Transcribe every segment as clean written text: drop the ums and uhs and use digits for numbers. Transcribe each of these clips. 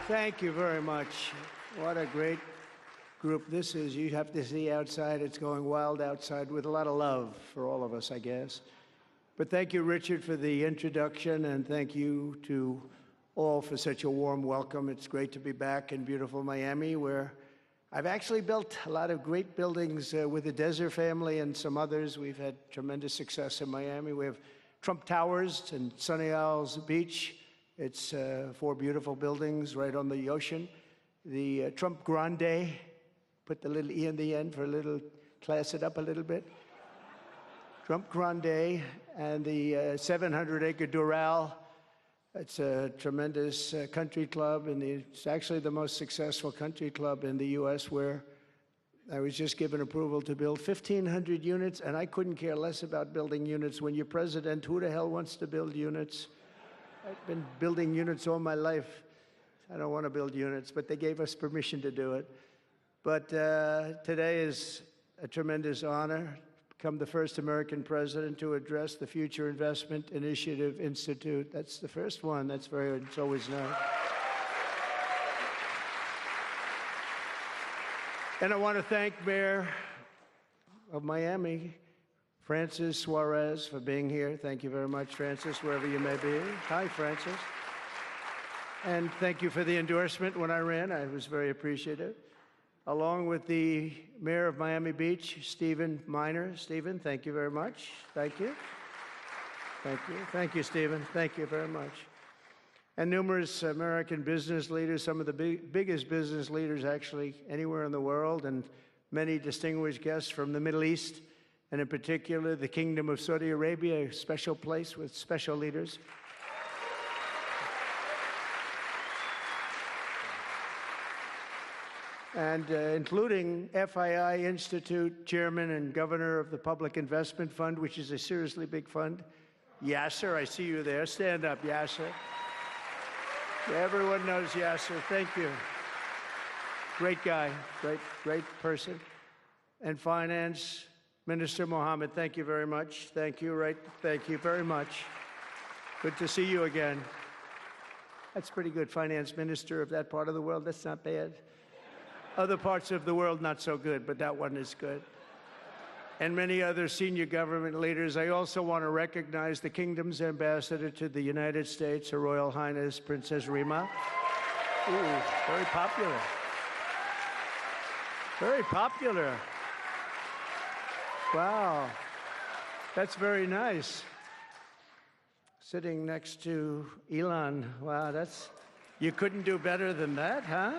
Thank you very much. What a great group this is. You have to see outside. It's going wild outside with a lot of love for all of us, I guess. But thank you, Richard, for the introduction, and thank you to all for such a warm welcome. It's great to be back in beautiful Miami, where I've actually built a lot of great buildings with the Desert family and some others. We've had tremendous success in Miami. We have Trump Towers and Sunny Isles Beach. It's 4 beautiful buildings right on the ocean. The Trump Grande, put the little E in the end for a little, class it up a little bit. Trump Grande, and the 700-acre Doral. It's a tremendous country club, and it's actually the most successful country club in the U.S., where I was just given approval to build 1,500 units, and I couldn't care less about building units. When you're president, who the hell wants to build units? I've been building units all my life. I don't want to build units, but they gave us permission to do it. But today is a tremendous honor to become the first American president to address the Future Investment Initiative Institute. That's the first one. That's it's always nice. And I want to thank Mayor of Miami, Francis Suarez, for being here. Thank you very much, Francis, wherever you may be. Hi, Francis. And thank you for the endorsement when I ran. I was very appreciative. Along with the Mayor of Miami Beach, Stephen Minor. Stephen, thank you very much. Thank you. Thank you. Thank you, Stephen. Thank you very much. And numerous American business leaders, some of the biggest business leaders actually anywhere in the world, and many distinguished guests from the Middle East, and in particular, the Kingdom of Saudi Arabia, a special place with special leaders. And including FII Institute Chairman and Governor of the Public Investment Fund, which is a seriously big fund. Yasser, I see you there. Stand up, Yasser. Everyone knows Yasser. Thank you. Great guy, great person. And Finance Minister Mohammed, thank you very much. Thank you, thank you very much. Good to see you again. That's pretty good, Finance Minister of that part of the world. That's not bad. Other parts of the world, not so good, but that one is good. And many other senior government leaders. I also want to recognize the Kingdom's ambassador to the United States, Her Royal Highness Princess Rima. Ooh, very popular. Very popular. Wow, that's very nice. Sitting next to Elon. Wow, you couldn't do better than that, huh?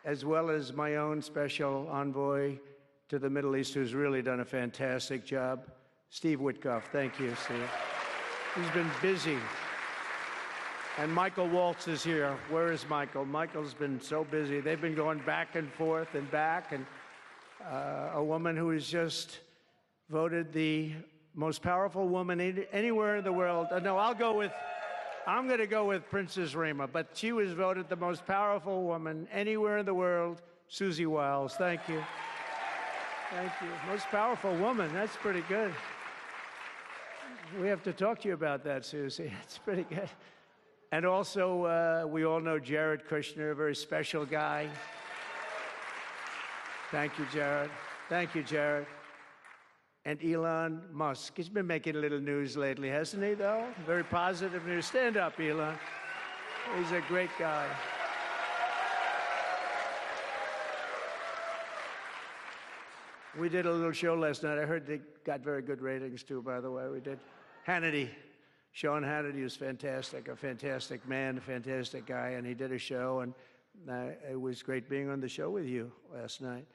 As well as my own special envoy to the Middle East, who's really done a fantastic job, Steve Witkoff. Thank you, Steve. He's been busy. And Michael Waltz is here. Where is Michael? Michael's been so busy. They've been going back and forth and back, and a woman who is just voted the most powerful woman anywhere in the world. No, I'm going to go with Princess Rima, but she was voted the most powerful woman anywhere in the world, Susie Wiles. Thank you. Thank you. Most powerful woman. That's pretty good. We have to talk to you about that, Susie. It's pretty good. And also, we all know Jared Kushner, a very special guy. Thank you, Jared. Thank you, Jared. And Elon Musk. He's been making a little news lately, hasn't he, though? Very positive news. Stand up, Elon. He's a great guy. We did a little show last night. I heard they got very good ratings, too, by the way. We did. Hannity. Sean Hannity was fantastic, a fantastic man, a fantastic guy, and he did a show, and it was great being on the show with you last night.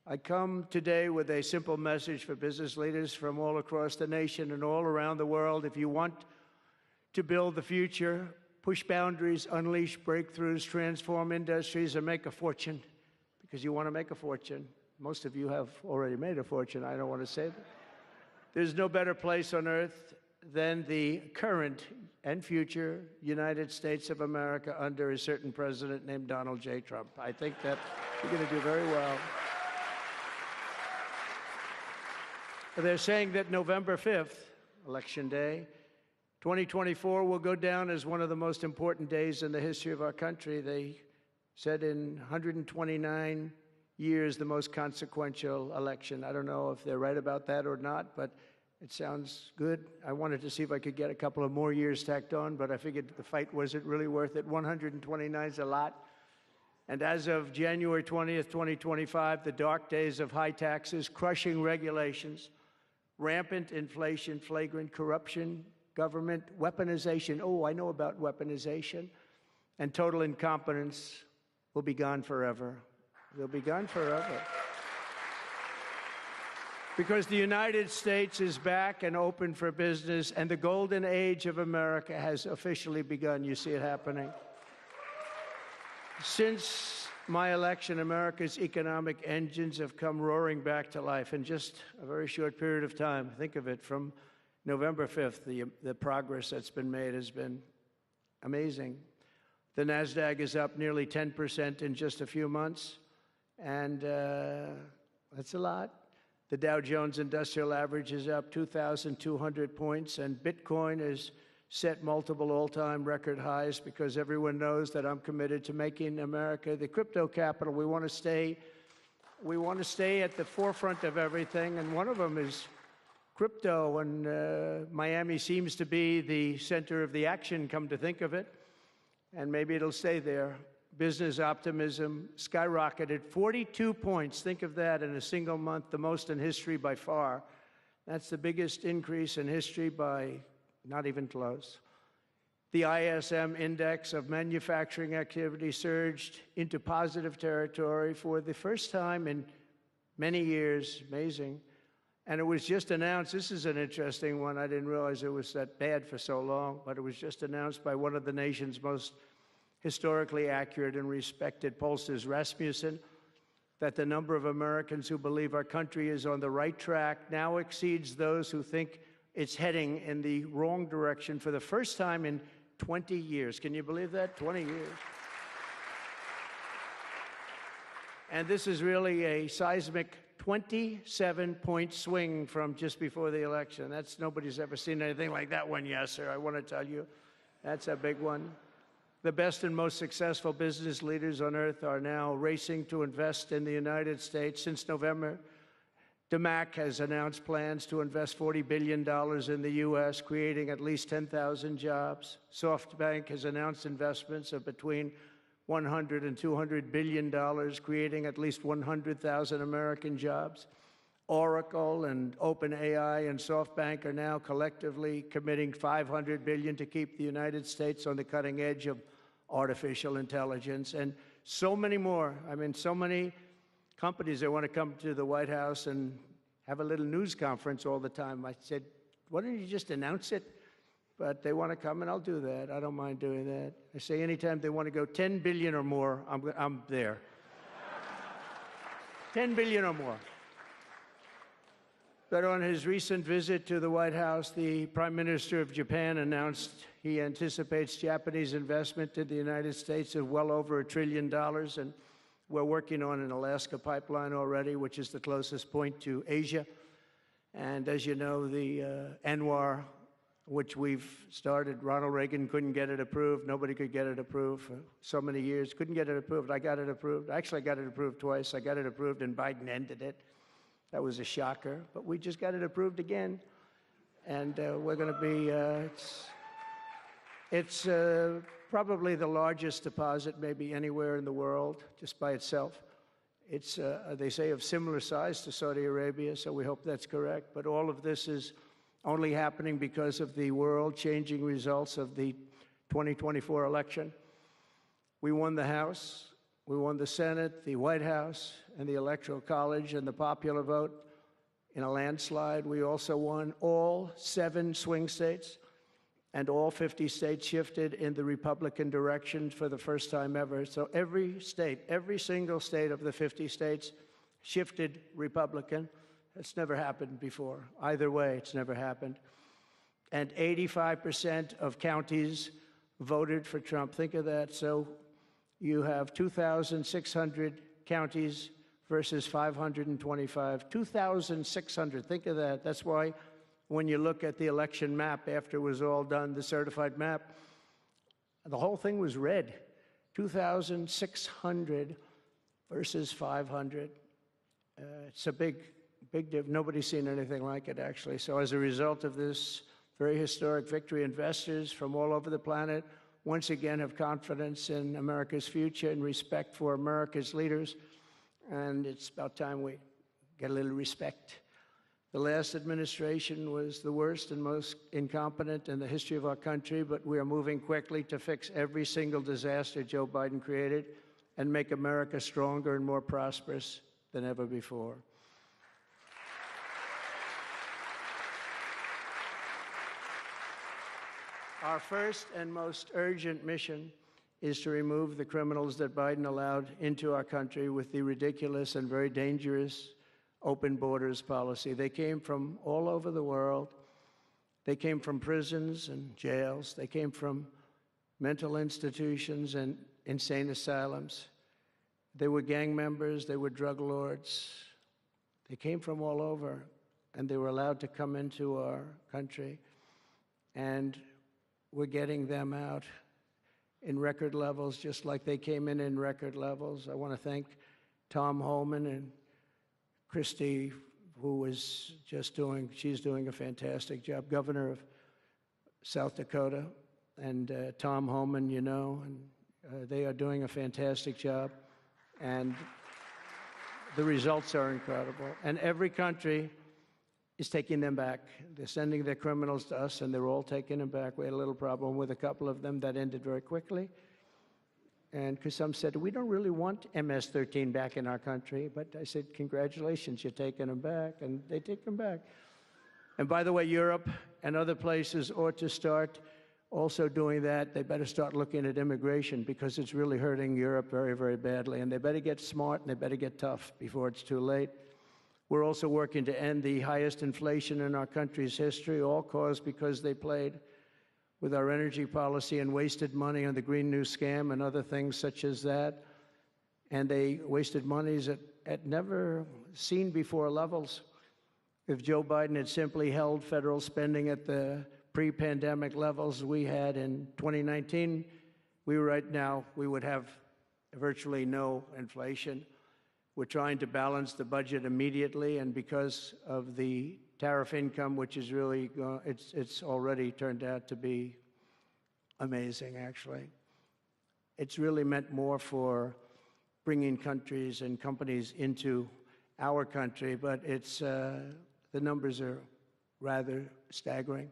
I come today with a simple message for business leaders from all across the nation and all around the world. If you want to build the future, push boundaries, unleash breakthroughs, transform industries, and make a fortune, because you want to make a fortune. Most of you have already made a fortune. I don't want to say that. There's no better place on earth than the current and future United States of America under a certain president named Donald J. Trump. I think that you're going to do very well. They're saying that November 5th, Election Day, 2024 will go down as one of the most important days in the history of our country. They said in 129 years, the most consequential election. I don't know if they're right about that or not, but it sounds good. I wanted to see if I could get a couple of more years tacked on, but I figured the fight wasn't really worth it. 129 is a lot. And as of January 20th, 2025, the dark days of high taxes, crushing regulations, rampant inflation, flagrant corruption, government weaponization, oh, I know about weaponization, and total incompetence will be gone forever. They'll be gone forever. Because the United States is back and open for business, and the golden age of America has officially begun. You see it happening. Since my election, America's economic engines have come roaring back to life in just a very short period of time. Think of it, from November 5th, the progress that's been made has been amazing. The NASDAQ is up nearly 10% in just a few months, and that's a lot. The Dow Jones Industrial Average is up 2,200 points, and Bitcoin has set multiple all-time record highs because everyone knows that I'm committed to making America the crypto capital. We want to stay at the forefront of everything, and one of them is crypto, and Miami seems to be the center of the action, come to think of it, and maybe it'll stay there. Business optimism skyrocketed 42 points. Think of that in a single month, the most in history by far. That's the biggest increase in history by not even close. The ISM index of manufacturing activity surged into positive territory for the first time in many years. Amazing. And it was just announced, this is an interesting one, I didn't realize it was that bad for so long, but it was just announced by one of the nation's most historically accurate and respected pollsters, Rasmussen, that the number of Americans who believe our country is on the right track now exceeds those who think it's heading in the wrong direction for the first time in 20 years. Can you believe that? 20 years. And this is really a seismic 27-point swing from just before the election. Nobody's ever seen anything like that one, yes, sir. I want to tell you, that's a big one. The best and most successful business leaders on earth are now racing to invest in the United States. Since November, DeMac has announced plans to invest $40 billion in the U.S., creating at least 10,000 jobs. SoftBank has announced investments of between $100 and $200 billion, creating at least 100,000 American jobs. Oracle and OpenAI and SoftBank are now collectively committing $500 billion to keep the United States on the cutting edge of artificial intelligence, and so many more. I mean, so many companies that want to come to the White House and have a little news conference all the time. I said, why don't you just announce it? But they want to come, and I'll do that. I don't mind doing that. I say anytime they want to go 10 billion or more, I'm there. 10 billion or more. But on his recent visit to the White House, the Prime Minister of Japan announced he anticipates Japanese investment in the United States of well over $1 trillion, and we're working on an Alaska pipeline already, which is the closest point to Asia. And as you know, the ANWR, which we've started, Ronald Reagan couldn't get it approved. Nobody could get it approved for so many years. Couldn't get it approved. I got it approved. Actually, I got it approved twice. I got it approved, and Biden ended it. That was a shocker, but we just got it approved again. And we're going to be, it's probably the largest deposit maybe anywhere in the world, just by itself. It's, they say, of similar size to Saudi Arabia, so we hope that's correct. But all of this is only happening because of the world-changing results of the 2024 election. We won the House. We won the Senate, the White House, and the Electoral College, and the popular vote in a landslide. We also won all 7 swing states, and all 50 states shifted in the Republican direction for the first time ever. So every state, every single state of the 50 states shifted Republican. It's never happened before. Either way, it's never happened. And 85% of counties voted for Trump. Think of that. So you have 2,600 counties versus 525. 2,600. Think of that. That's why when you look at the election map after it was all done, the certified map, the whole thing was red. 2,600 versus 500. It's a big difference. Nobody's seen anything like it, actually. So as a result of this very historic victory, investors from all over the planet once again have confidence in America's future and respect for America's leaders. And it's about time we get a little respect. The last administration was the worst and most incompetent in the history of our country, but we are moving quickly to fix every single disaster Joe Biden created and make America stronger and more prosperous than ever before. Our first and most urgent mission is to remove the criminals that Biden allowed into our country with the ridiculous and very dangerous open borders policy. They came from all over the world. They came from prisons and jails. They came from mental institutions and insane asylums. They were gang members. They were drug lords. They came from all over, and they were allowed to come into our country. And we're getting them out in record levels, just like they came in record levels. I want to thank Tom Homan and Christie, who was she's doing a fantastic job, governor of South Dakota, and Tom Homan, you know, and they are doing a fantastic job, and the results are incredible. And every country is taking them back. They're sending their criminals to us, and they're all taking them back. We had a little problem with a couple of them that ended very quickly. And because some said, we don't really want MS-13 back in our country. But I said, congratulations, you're taking them back. And they take them back. And by the way, Europe and other places ought to start also doing that. They better start looking at immigration, because it's really hurting Europe very, very badly. And they better get smart, and they better get tough before it's too late. We're also working to end the highest inflation in our country's history, all caused because they played with our energy policy and wasted money on the Green New Scam and other things such as that. And they wasted monies at never seen before levels. If Joe Biden had simply held federal spending at the pre-pandemic levels we had in 2019, right now we would have virtually no inflation. We're trying to balance the budget immediately, and because of the tariff income, which is really, it's already turned out to be amazing, actually. It's really meant more for bringing countries and companies into our country, but the numbers are rather staggering,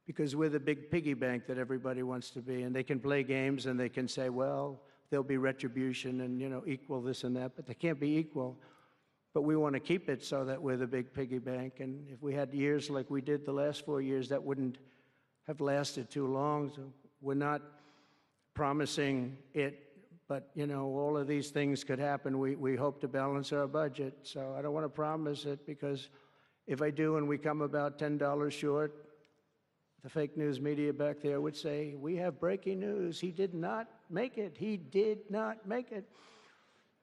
because we're the big piggy bank that everybody wants to be, and they can play games and they can say, well, there'll be retribution and, you know, equal this and that, but they can't be equal. But we want to keep it so that we're the big piggy bank. And if we had years like we did the last 4 years, that wouldn't have lasted too long. So we're not promising it, but, you know, all of these things could happen. We hope to balance our budget. So I don't want to promise it, because if I do and we come about $10 short, the fake news media back there would say, we have breaking news. He did not make it. He did not make it.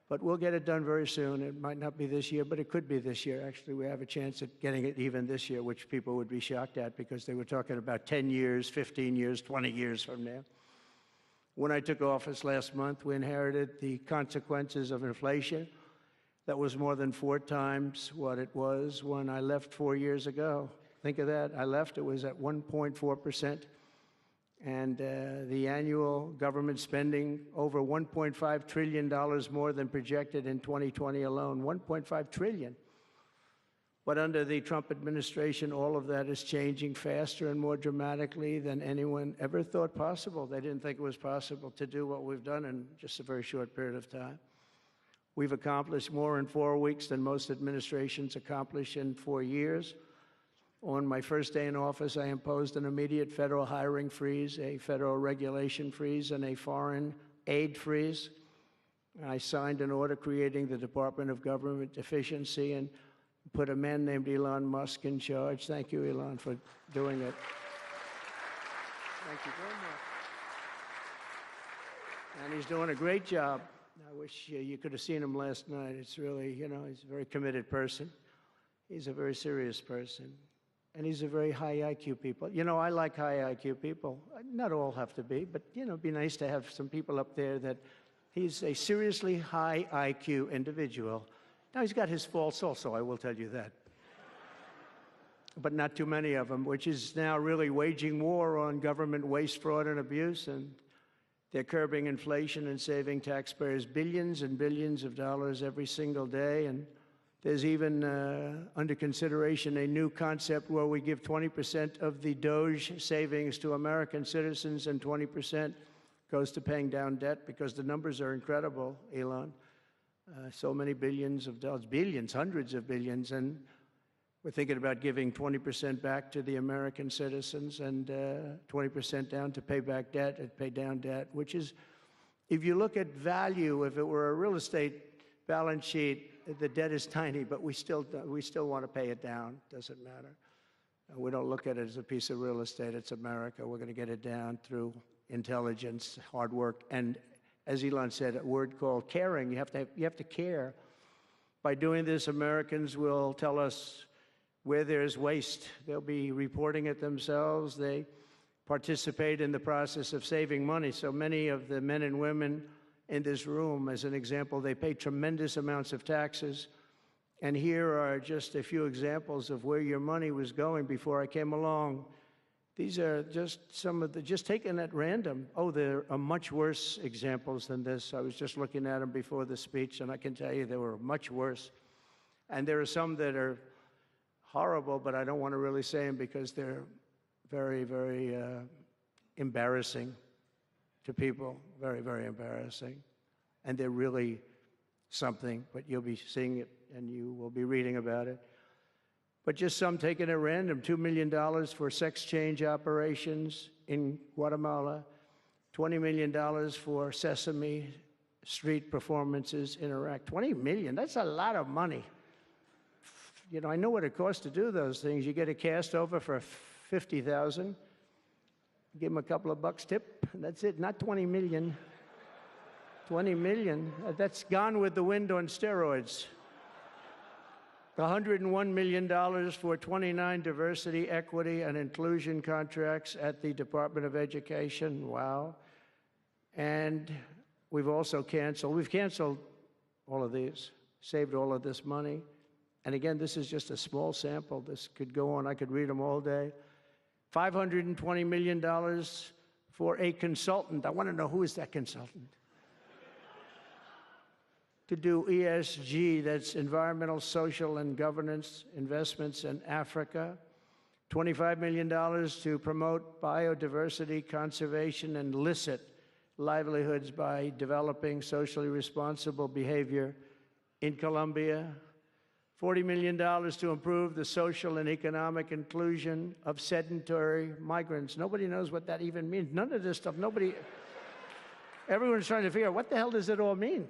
But we'll get it done very soon. It might not be this year, but it could be this year. Actually, we have a chance at getting it even this year, which people would be shocked at, because they were talking about 10 years, 15 years, 20 years from now. When I took office last month, we inherited the consequences of inflation that was more than 4 times what it was when I left 4 years ago. Think of that. I left, it was at 1.4%. And the annual government spending over $1.5 trillion more than projected in 2020 alone. $1.5 trillion. But under the Trump administration, all of that is changing faster and more dramatically than anyone ever thought possible. They didn't think it was possible to do what we've done in just a very short period of time. We've accomplished more in 4 weeks than most administrations accomplish in 4 years. On my first day in office, I imposed an immediate federal hiring freeze, a federal regulation freeze, and a foreign aid freeze. I signed an order creating the Department of Government Efficiency and put a man named Elon Musk in charge. Thank you, Elon, for doing it. Thank you very much. And he's doing a great job. I wish you could have seen him last night. It's really, you know, he's a very committed person. He's a very serious person. and these are very high IQ people. You know, I like high IQ people. Not all have to be, but, you know, it'd be nice to have some people up there that he's a seriously high IQ individual. Now, he's got his faults also, I will tell you that. But not too many of them, which is now really waging war on government waste, fraud, and abuse. And they're curbing inflation and saving taxpayers billions and billions of dollars every single day. And there's even under consideration a new concept where we give 20% of the Doge savings to American citizens and 20% goes to paying down debt, because the numbers are incredible, Elon. So many billions of dollars, billions, hundreds of billions, and we're thinking about giving 20% back to the American citizens and 20% down to pay back debt and pay down debt, which is, if you look at value, if it were a real estate balance sheet, the debt is tiny, but we still want to pay it down. Doesn't matter. We don't look at it as a piece of real estate. It's America. We're going to get it down through intelligence, hard work, and, as Elon said, a word called caring. You have to care. By doing this, Americans will tell us where there's waste. They'll be reporting it themselves. They participate in the process of saving money. So many of the men and women in this room, as an example, they pay tremendous amounts of taxes. And here are just a few examples of where your money was going before I came along. These are just some of the, just taken at random. Oh, there are much worse examples than this. I was just looking at them before the speech, and I can tell you they were much worse. And there are some that are horrible, but I don't want to really say them because they're very, very embarrassing to people. Very, very embarrassing. And they're really something, but you'll be seeing it and you will be reading about it. But just some taken at random: $2 million for sex change operations in Guatemala, $20 million for Sesame Street performances in Iraq. $20 million, that's a lot of money. You know, I know what it costs to do those things. You get a cast over for $50,000, give them a couple of bucks tip, and that's it. Not 20 million. 20 million, that's Gone with the Wind on steroids. $101 million for 29 diversity, equity, and inclusion contracts at the Department of Education. Wow. And we've canceled all of these, saved all of this money. And again, this is just a small sample. This could go on. I could read them all day. $520 million for a consultant. I want to know, who is that consultant? To do ESG, that's environmental, social, and governance investments in Africa. $25 million to promote biodiversity, conservation, and illicit livelihoods by developing socially responsible behavior in Colombia. $40 million to improve the social and economic inclusion of sedentary migrants. Nobody knows what that even means. None of this stuff, everyone's trying to figure out, what the hell does it all mean?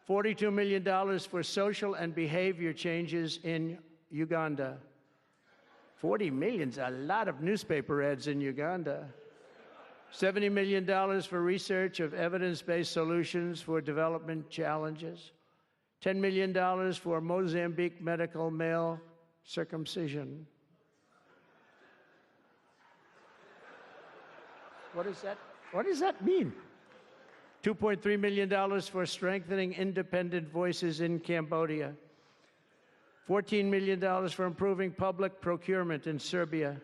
$42 million for social and behavior changes in Uganda. 40 million's a lot of newspaper ads in Uganda. $70 million for research of evidence-based solutions for development challenges. $10 million for Mozambique medical male circumcision. What does that mean? $2.3 million for strengthening independent voices in Cambodia. $14 million for improving public procurement in Serbia.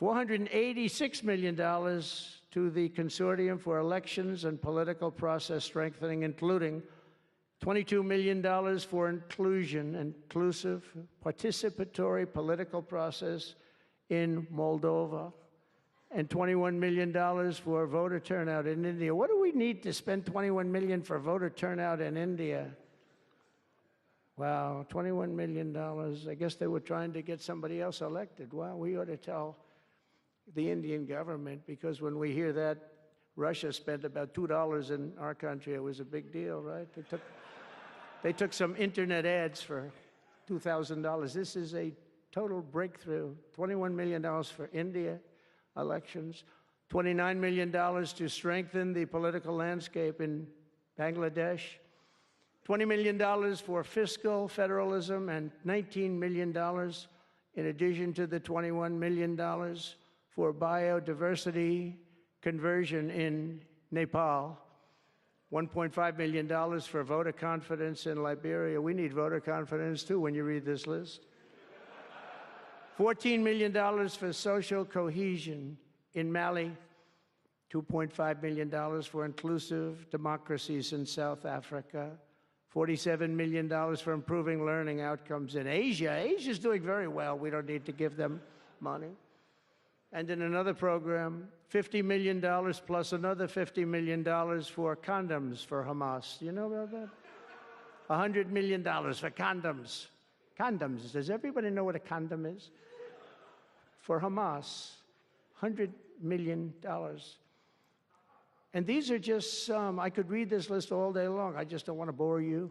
$486 million to the Consortium for Elections and Political Process Strengthening, including $22 million for inclusive, participatory political process in Moldova, and $21 million for voter turnout in India. What do we need to spend $21 million for voter turnout in India? Wow, $21 million. I guess they were trying to get somebody else elected. Wow, we ought to tell the Indian government, because when we hear that Russia spent about $2 in our country, it was a big deal, right? They took some internet ads for $2,000. This is a total breakthrough. $21 million for India elections, $29 million to strengthen the political landscape in Bangladesh, $20 million for fiscal federalism, and $19 million in addition to the $21 million for biodiversity conversion in Nepal, $1.5 million for voter confidence in Liberia. We need voter confidence, too, when you read this list. $14 million for social cohesion in Mali, $2.5 million for inclusive democracies in South Africa, $47 million for improving learning outcomes in Asia. Asia's doing very well. We don't need to give them money. And in another program, $50 million plus another $50 million for condoms for Hamas. You know about that? $100 million for condoms. Condoms. Does everybody know what a condom is? For Hamas, $100 million. And these are just some. I could read this list all day long. I just don't want to bore you.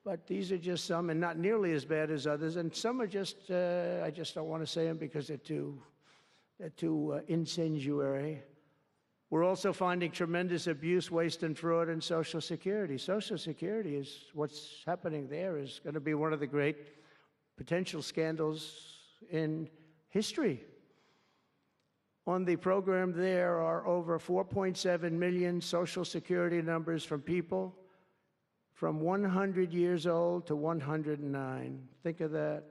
But these are just some, and not nearly as bad as others. And some are just, I just don't want to say them because they're too incendiary. We're also finding tremendous abuse, waste, and fraud in Social Security. Social Security is, what's happening there is going to be one of the great potential scandals in history. On the program, there are over 4.7 million Social Security numbers from people from 100 years old to 109. Think of that.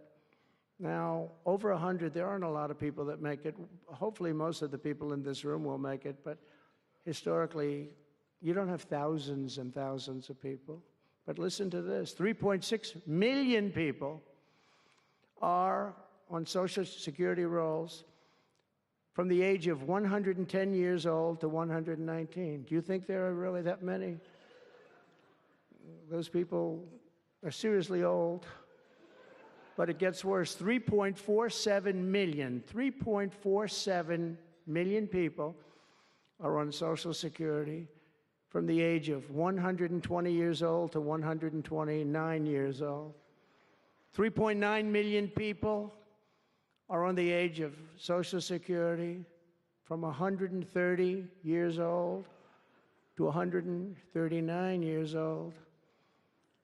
Now, over 100, there aren't a lot of people that make it. Hopefully, most of the people in this room will make it, but historically, you don't have thousands and thousands of people. But listen to this, 3.6 million people are on Social Security rolls from the age of 110 years old to 119. Do you think there are really that many? Those people are seriously old. But it gets worse. 3.47 million people are on Social Security from the age of 120 years old to 129 years old. 3.9 million people are on the age of Social Security from 130 years old to 139 years old.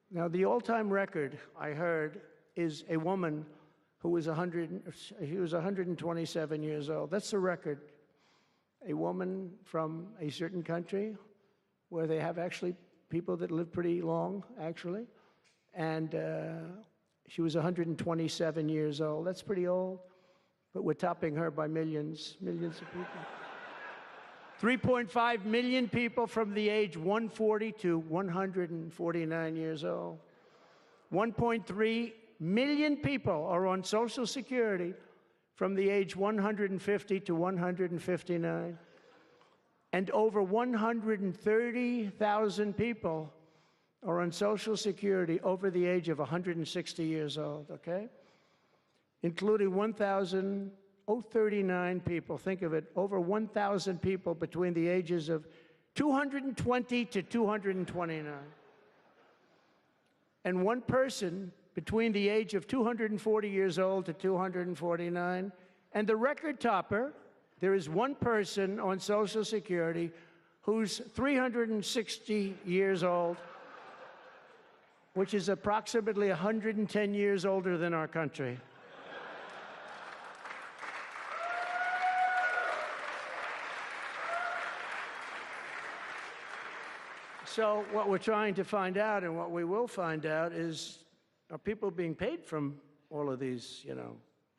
Now, the all-time record, I heard, is a woman who was 127 years old. That's the record. A woman from a certain country where they have actually people that live pretty long, actually. And she was 127 years old. That's pretty old. But we're topping her by millions of people. 3.5 million people from the age 140 to 149 years old. 1.3 million people are on Social Security from the age 150 to 159. And over 130,000 people are on Social Security over the age of 160 years old, okay? Including 1,039 people, think of it, over 1,000 people between the ages of 220 to 229. And one person between the age of 240 years old to 249. And the record topper, there is one person on Social Security who's 360 years old, which is approximately 110 years older than our country. So what we're trying to find out, and what we will find out, is are people being paid from all of these, you know,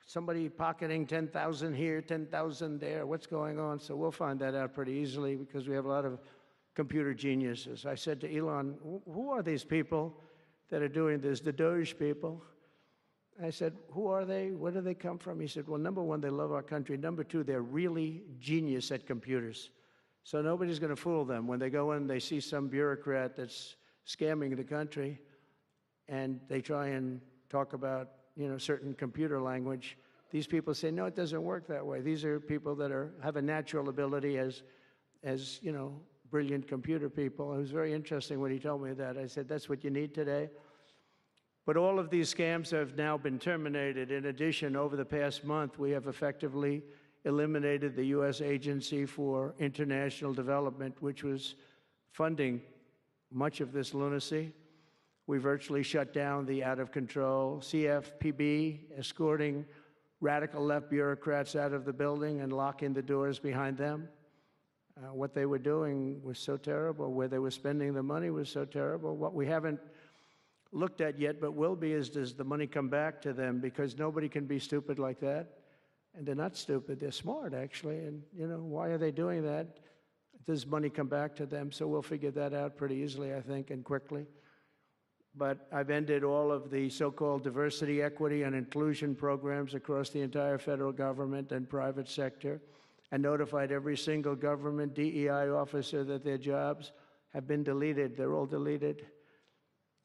somebody pocketing 10,000 here, 10,000 there, what's going on? So we'll find that out pretty easily because we have a lot of computer geniuses. I said to Elon, who are these people that are doing this, the Doge people? I said, who are they? Where do they come from? He said, well, number one, they love our country. Number two, they're really genius at computers. So nobody's going to fool them. When they go in, they see some bureaucrat that's scamming the country, and they try and talk about, you know, certain computer language. These people say, no, it doesn't work that way. These are people that have a natural ability as you know, brilliant computer people. It was very interesting when he told me that. I said, that's what you need today. But all of these scams have now been terminated. In addition, over the past month, we have effectively eliminated the U.S. Agency for International Development, which was funding much of this lunacy. We virtually shut down the out-of-control CFPB, escorting radical left bureaucrats out of the building and locking the doors behind them. What they were doing was so terrible. Where they were spending the money was so terrible. What we haven't looked at yet, but will be, is does the money come back to them? Because nobody can be stupid like that. And they're not stupid. They're smart, actually. And, why are they doing that? Does money come back to them? So we'll figure that out pretty easily, I think, and quickly. But I've ended all of the so-called diversity, equity, and inclusion programs across the entire federal government and private sector, and notified every single government DEI officer that their jobs have been deleted. They're all deleted.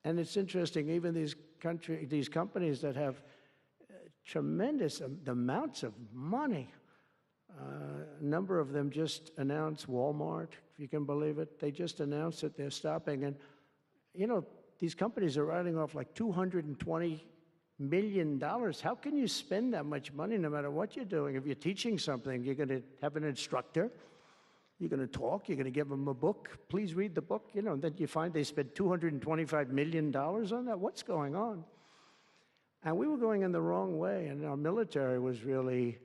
And it's interesting, even these companies that have tremendous amounts of money, a number of them just announced, Walmart, if you can believe it, they just announced that they're stopping. And, these companies are writing off like $220 million. How can you spend that much money no matter what you're doing? If you're teaching something, you're going to have an instructor, you're going to talk, you're going to give them a book, please read the book, and then you find they spent $225 million on that. What's going on? And we were going in the wrong way, and our military was really,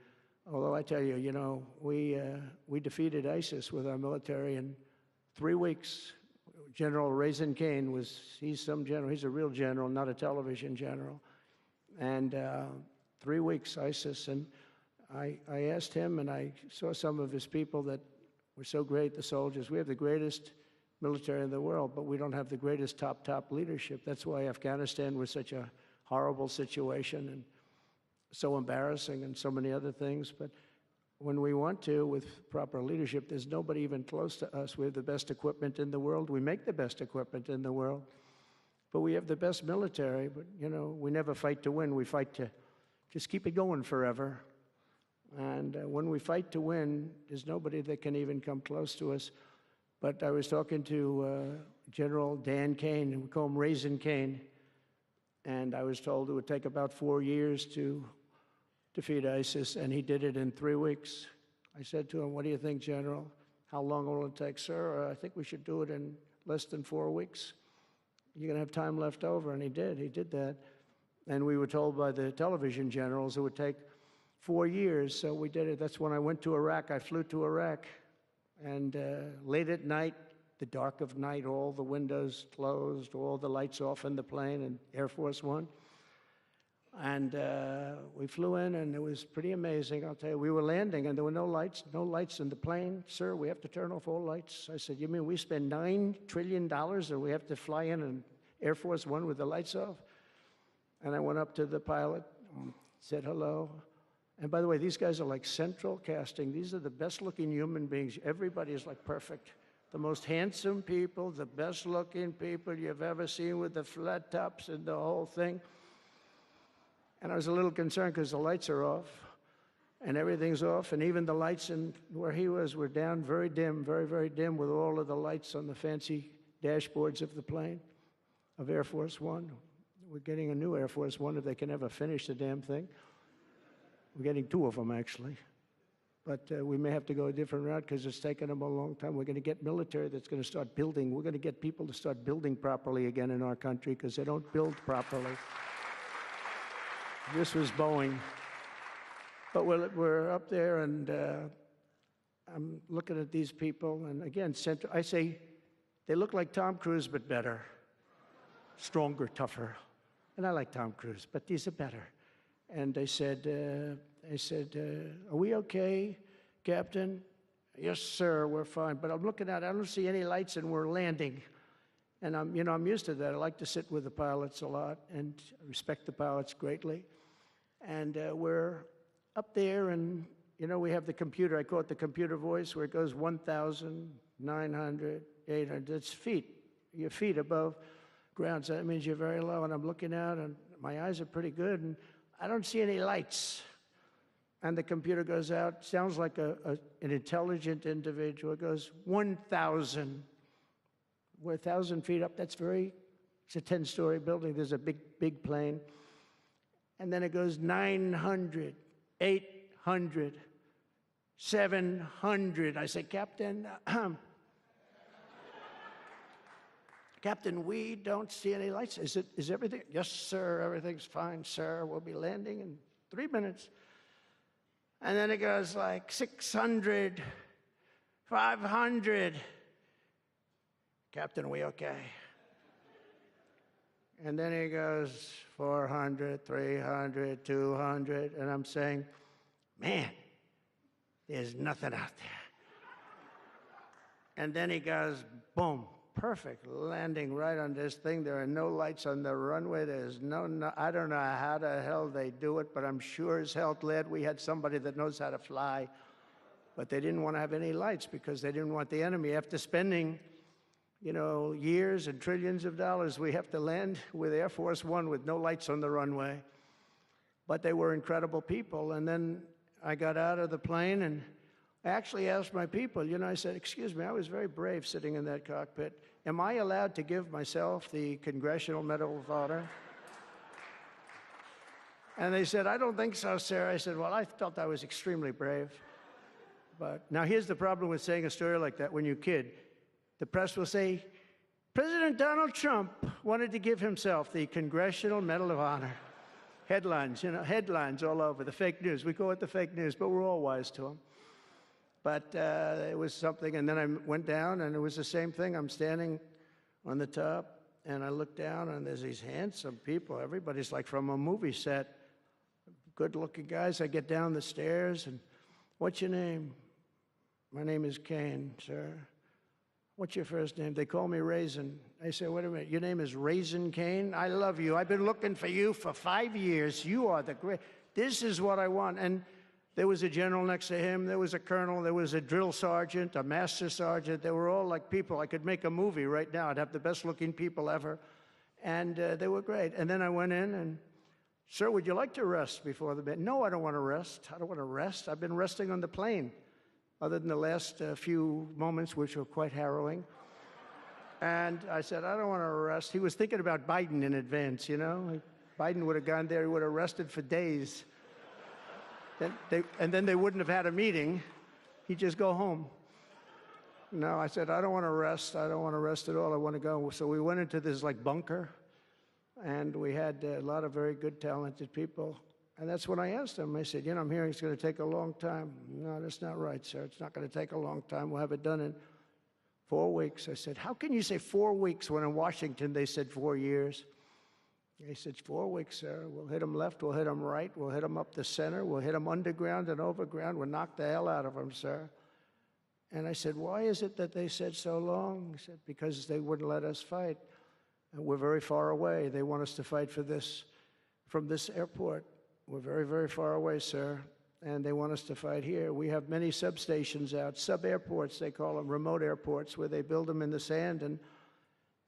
although I tell you, we defeated ISIS with our military in 3 weeks. General Raisin Kane he's some general, he's a real general, not a television general. And 3 weeks, ISIS, and I asked him, and I saw some of his people that were so great, the soldiers. We have the greatest military in the world, but we don't have the greatest top leadership. That's why Afghanistan was such a horrible situation and so embarrassing and so many other things. But when we want to, with proper leadership, there's nobody even close to us. We have the best equipment in the world. We make the best equipment in the world. But we have the best military. But, we never fight to win. We fight to just keep it going forever. And when we fight to win, there's nobody that can even come close to us. But I was talking to General Dan Kane, we call him Raisin Kane, and I was told it would take about 4 years to defeat ISIS, and he did it in 3 weeks. I said to him, what do you think, General? How long will it take? Sir, I think we should do it in less than 4 weeks. You're going to have time left over, and he did that. And we were told by the television generals it would take 4 years, so we did it. That's when I went to Iraq. I flew to Iraq, and late at night, the dark of night, all the windows closed, all the lights off in the plane, in Air Force One. And we flew in, and it was pretty amazing. I'll tell you, we were landing, and there were no lights in the plane. Sir, we have to turn off all lights. I said, you mean we spend $9 trillion, and we have to fly in Air Force One with the lights off? And I went up to the pilot, said hello. And by the way, these guys are like central casting. These are the best-looking human beings. Everybody is like perfect. The most handsome people, the best-looking people you've ever seen with the flat tops and the whole thing. And I was a little concerned because the lights are off, and everything's off, and even the lights in where he was were down, very dim, very, very dim, with all of the lights on the fancy dashboards of the plane, of Air Force One. We're getting a new Air Force One if they can ever finish the damn thing. We're getting 2 of them, actually. But we may have to go a different route because it's taken them a long time. We're going to get military that's going to start building. We're going to get people to start building properly again in our country because they don't build properly. This was Boeing. But we're up there, and I'm looking at these people, and again, I say, they look like Tom Cruise, but better. Stronger, tougher. And I like Tom Cruise, but these are better. And they said, are we okay, Captain? Yes, sir, we're fine. But I'm looking out, I don't see any lights, and we're landing. And I'm used to that. I like to sit with the pilots a lot and respect the pilots greatly. And we're up there, and we have the computer. I call it the computer voice, where it goes 1,900, 800. It's feet. Your feet above ground. So that means you're very low. And I'm looking out, and my eyes are pretty good, and I don't see any lights. And the computer goes out. Sounds like an intelligent individual. It goes 1,000. We're 1,000 feet up. It's a 10-story building. There's a big plane. And then it goes 900, 800, 700. I say, Captain, Captain, we don't see any lights. Is everything? Yes, sir, everything's fine, sir. We'll be landing in 3 minutes. And then it goes like 600, 500. Captain, are we okay? And then he goes 400, 300, 200, and I'm saying, man, there's nothing out there. And then he goes, boom, perfect landing right on this thing. There are no lights on the runway. There's no, I don't know how the hell they do it, but I'm sure as hell glad we had somebody that knows how to fly. But they didn't want to have any lights because they didn't want the enemy. After spending, you know, years and trillions of dollars, we have to land with Air Force One with no lights on the runway. But they were incredible people. And then I got out of the plane and I actually asked my people, you know, I said, excuse me, I was very brave sitting in that cockpit. Am I allowed to give myself the Congressional Medal of Honor? And they said, I don't think so, sir. I said, well, I felt I was extremely brave. But now here's the problem with saying a story like that when you kid. The press will say, President Donald Trump wanted to give himself the Congressional Medal of Honor. Headlines, you know, headlines all over, the fake news. We call it the fake news, but we're all wise to them. But it was something, and then I went down, and it was the same thing. I'm standing on the top, and I look down, and there's these handsome people. Everybody's like from a movie set. Good-looking guys. I get down the stairs, and what's your name? My name is Kane, sir. What's your first name? They call me Raisin. I say, wait a minute, your name is Raisin Kane? I love you. I've been looking for you for 5 years. You are the great. This is what I want. And there was a general next to him. There was a colonel. There was a drill sergeant, a master sergeant. They were all like people. I could make a movie right now. I'd have the best-looking people ever. And they were great. And then I went in and, sir, would you like to rest before the bed? No, I don't want to rest. I don't want to rest. I've been resting on the plane, other than the last few moments, which were quite harrowing. And I said, I don't want to rest. He was thinking about Biden in advance, you know. Biden would have gone there. He would have rested for days. And then they wouldn't have had a meeting. He'd just go home. No, I said, I don't want to rest. I don't want to rest at all. I want to go. So we went into this like bunker, and we had a lot of very good, talented people. And that's when I asked him. I said, you know, I'm hearing it's going to take a long time. No, that's not right, sir. It's not going to take a long time. We'll have it done in 4 weeks. I said, how can you say 4 weeks when in Washington they said 4 years? He said, 4 weeks, sir. We'll hit them left, we'll hit them right, we'll hit them up the center, we'll hit them underground and overground, we'll knock the hell out of them, sir. And I said, why is it that they said so long? He said, because they wouldn't let us fight. And we're very far away. They want us to fight for this, from this airport. We're very, very far away, sir. And they want us to fight here. We have many substations out, sub-airports, they call them, remote airports, where they build them in the sand. And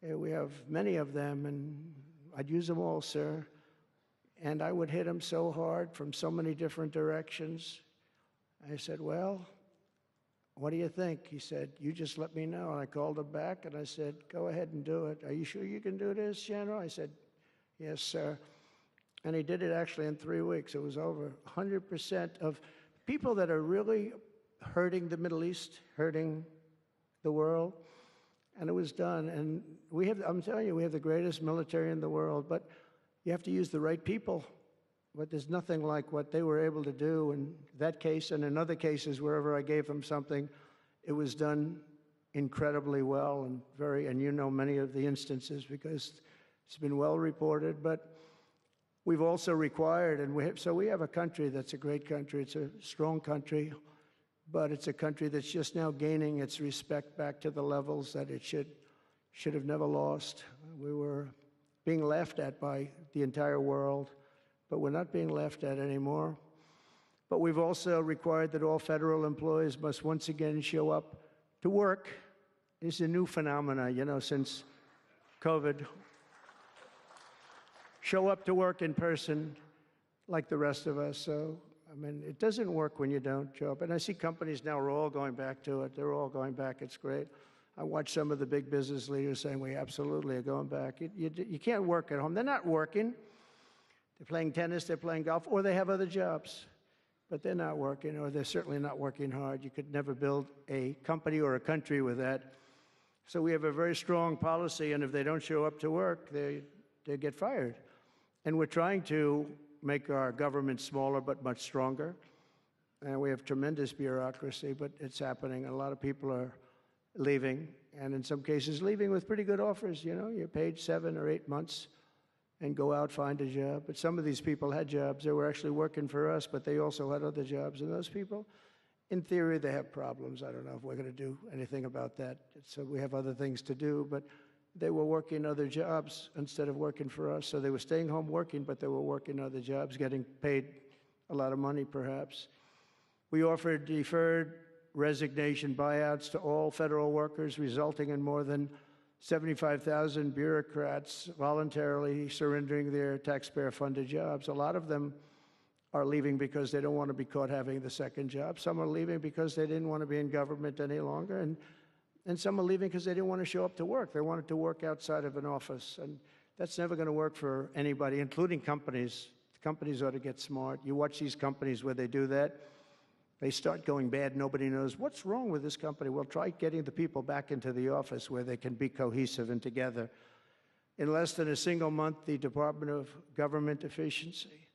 we have many of them, and I'd use them all, sir. And I would hit them so hard from so many different directions. I said, well, what do you think? He said, you just let me know. And I called him back, and I said, go ahead and do it. Are you sure you can do this, General? I said, yes, sir. And he did it actually in 3 weeks. It was over 100% of people that are really hurting the Middle East, hurting the world. And it was done. And we have, I'm telling you, we have the greatest military in the world, but you have to use the right people. But there's nothing like what they were able to do in that case and in other cases wherever I gave them something. It was done incredibly well and and you know many of the instances because it's been well reported. But we've also required, and so we have a country that's a great country. It's a strong country, but it's a country that's just now gaining its respect back to the levels that it should have never lost. We were being laughed at by the entire world, but we're not being laughed at anymore. But we've also required that all federal employees must once again show up to work. It's a new phenomena, you know, since COVID. Show up to work in person like the rest of us. So, I mean, it doesn't work when you don't show up. And I see companies now are all going back to it. They're all going back. It's great. I watch some of the big business leaders saying, we absolutely are going back. You can't work at home. They're not working. They're playing tennis, they're playing golf, or they have other jobs. But they're not working, or they're certainly not working hard. You could never build a company or a country with that. So we have a very strong policy, and if they don't show up to work, they get fired. And we're trying to make our government smaller but much stronger. and we have tremendous bureaucracy, but it's happening. A lot of people are leaving, and in some cases leaving with pretty good offers. You know, you're paid 7 or 8 months and go out, find a job. But some of these people had jobs. They were actually working for us, but they also had other jobs. And those people, in theory, they have problems. I don't know if we're going to do anything about that. So we have other things to do, but they were working other jobs instead of working for us. So they were staying home working, but they were working other jobs, getting paid a lot of money, perhaps. We offered deferred resignation buyouts to all federal workers, resulting in more than 75,000 bureaucrats voluntarily surrendering their taxpayer-funded jobs. A lot of them are leaving because they don't want to be caught having the second job. Some are leaving because they didn't want to be in government any longer. And some are leaving because they didn't want to show up to work. They wanted to work outside of an office. And that's never going to work for anybody, including companies. Companies ought to get smart. You watch these companies where they do that. They start going bad. Nobody knows what's wrong with this company. Well, try getting the people back into the office where they can be cohesive and together. In less than a single month, the Department of Government Efficiency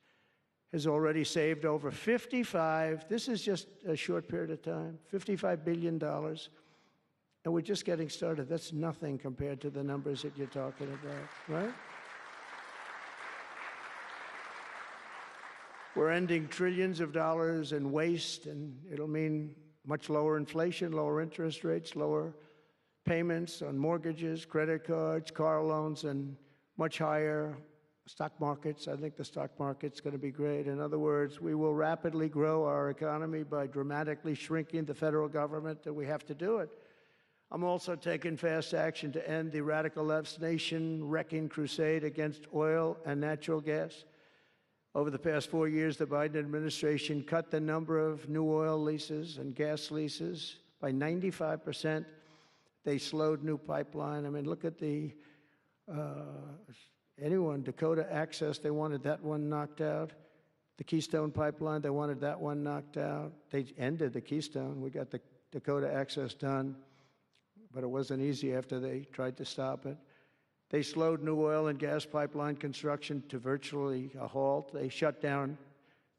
has already saved over this is just a short period of time, $55 billion. And we're just getting started. That's nothing compared to the numbers that you're talking about, right? We're ending trillions of dollars in waste, and it'll mean much lower inflation, lower interest rates, lower payments on mortgages, credit cards, car loans, and much higher stock markets. I think the stock market's going to be great. In other words, we will rapidly grow our economy by dramatically shrinking the federal government, and we have to do it. I'm also taking fast action to end the radical left's nation-wrecking crusade against oil and natural gas. Over the past 4 years, the Biden administration cut the number of new oil leases and gas leases by 95%. They slowed new pipeline. I mean, look at Dakota Access, they wanted that one knocked out. The Keystone Pipeline, they wanted that one knocked out. They ended the Keystone. We got the Dakota Access done, but it wasn't easy after they tried to stop it. They slowed new oil and gas pipeline construction to virtually a halt. They shut down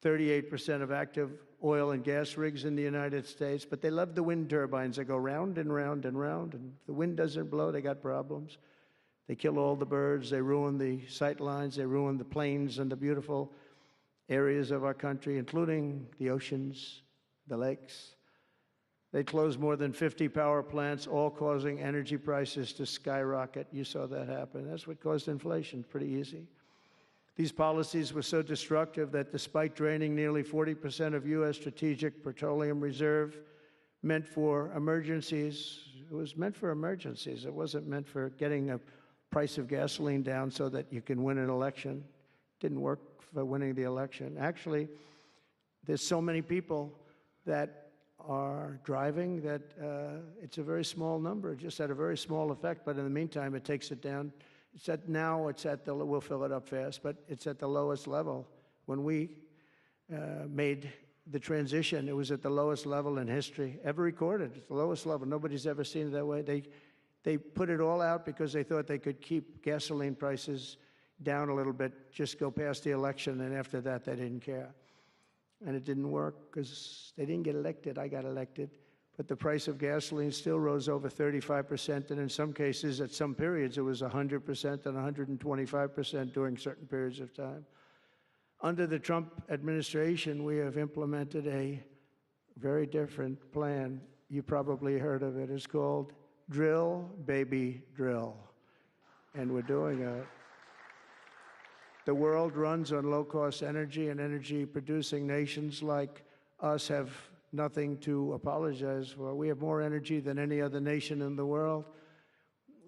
38% of active oil and gas rigs in the United States, but they love the wind turbines. They go round and round and round, and if the wind doesn't blow, they got problems. They kill all the birds. They ruin the sight lines. They ruin the plains and the beautiful areas of our country, including the oceans, the lakes. They closed more than 50 power plants, all causing energy prices to skyrocket. You saw that happen. That's what caused inflation, pretty easy. These policies were so destructive that despite draining nearly 40% of U.S. strategic petroleum reserve meant for emergencies, it was meant for emergencies. It wasn't meant for getting a price of gasoline down so that you can win an election. It didn't work for winning the election. Actually, there's so many people that are driving that it's a very small number. It just had a very small effect, but in the meantime, it takes it down. We'll fill it up fast, but it's at the lowest level. When we made the transition, it was at the lowest level in history ever recorded. It's the lowest level. Nobody's ever seen it that way. They put it all out because they thought they could keep gasoline prices down a little bit, just go past the election, and after that, they didn't care. And it didn't work because they didn't get elected. I got elected. But the price of gasoline still rose over 35%, and in some cases, at some periods, it was 100% and 125% during certain periods of time. Under the Trump administration, we have implemented a very different plan. You probably heard of it. It's called Drill, Baby, Drill. And we're doing it. The world runs on low-cost energy, and energy-producing nations like us have nothing to apologize for. We have more energy than any other nation in the world,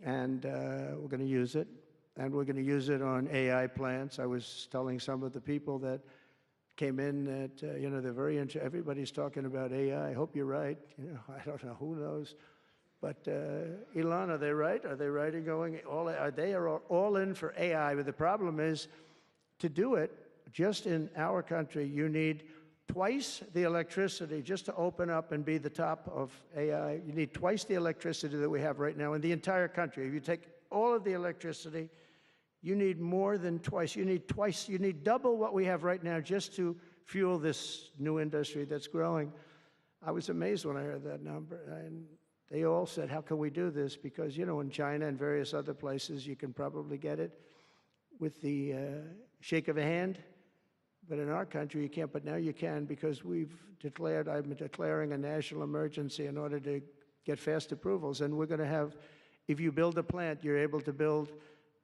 and we're going to use it. And we're going to use it on AI plants. I was telling some of the people that came in that, they're very interested. Everybody's talking about AI. I hope you're right. I don't know. Who knows? But Elon, are they right? Are they right in going they are all in for AI? But the problem is, to do it, just in our country, you need twice the electricity just to open up and be the top of AI. You need twice the electricity that we have right now in the entire country. If you take all of the electricity, you need more than twice. You need double what we have right now just to fuel this new industry that's growing. I was amazed when I heard that number. And they all said, how can we do this? Because, you know, in China and various other places, you can probably get it with the shake of a hand. But in our country, you can't. But now you can, because I've been declaring a national emergency in order to get fast approvals. And we're going to have, if you build a plant, you're able to build